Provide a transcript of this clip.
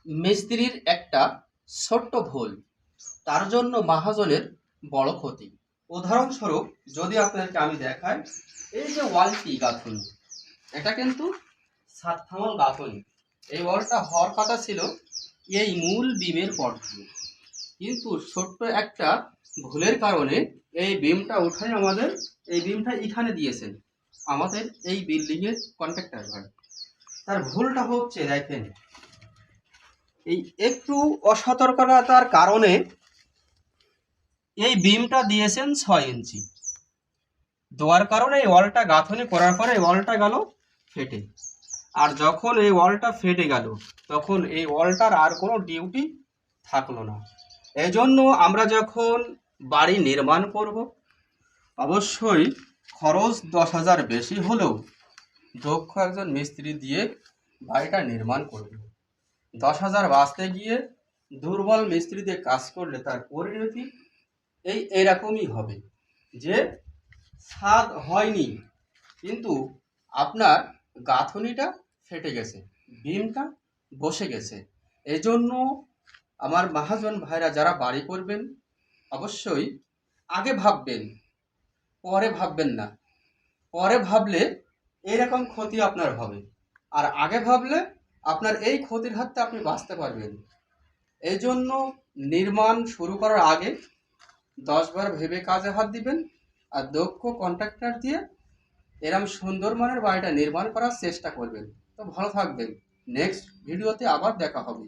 মিস্ত্রির একটা ছোট্ট ভুল, তার জন্য মহাজনের বড় ক্ষতি। উদাহরণস্বরূপ যদি আপনাদেরকে আমি দেখাই, এই যে ওয়ালটি গাঁথুনি, এটা কিন্তু ছাদ থামাল গাঁথুনি। এই ওয়ালটা হওয়ার কথা ছিল এই মূল বিমের পর দিয়ে, কিন্তু ছোট্ট একটা ভুলের কারণে এই বিমটা উঠাই আমাদের এই বিমটা এখানে দিয়েছেন আমাদের এই বিল্ডিংয়ের কন্ট্রাক্টর ভাই। তার ভুলটা হচ্ছে দেখেন, এই একটু অসতর্কতার কারণে এই বিমটা দিয়েছেন 6 ইঞ্চি, দেওয়ার কারণে এই ওয়ালটা গাঁথনি করার পরে এই ওয়ালটা গেল ফেটে। আর যখন এই ওয়ালটা ফেটে গেল তখন এই ওয়ালটার আর কোনো ডিউটি থাকলো না। এই জন্য আমরা যখন বাড়ি নির্মাণ করব, অবশ্যই খরচ 10,000 বেশি হলেও দক্ষ একজন মিস্ত্রি দিয়ে বাড়িটা নির্মাণ করব। 10,000 বাঁচতে গিয়ে দুর্বল মিস্ত্রি দিয়ে কাজ করলে তার পরিণতি এইরকমই হবে যে ছাদ হয়নি কিন্তু আপনার গাঁথনিটা ফেটে গেছে, বিমটা বসে গেছে। এই জন্য আমার মহাজন ভাইরা যারা বাড়ি করবেন অবশ্যই আগে ভাববেন, পরে ভাববেন না। পরে ভাবলে এইরকম ক্ষতি আপনার হবে, আর আগে ভাবলে আপনার এই ক্ষতির হাত থেকে আপনি বাঁচতে পারবেন। এই জন্য নির্মাণ শুরু করার আগে 10 বার ভেবে কাজে হাত দিবেন, আর দক্ষ কন্ট্রাক্টর দিয়ে এরম সুন্দর মানের বাড়িটা নির্মাণ করার চেষ্টা করবেন। তো ভালো থাকবেন, নেক্সট ভিডিওতে আবার দেখা হবে।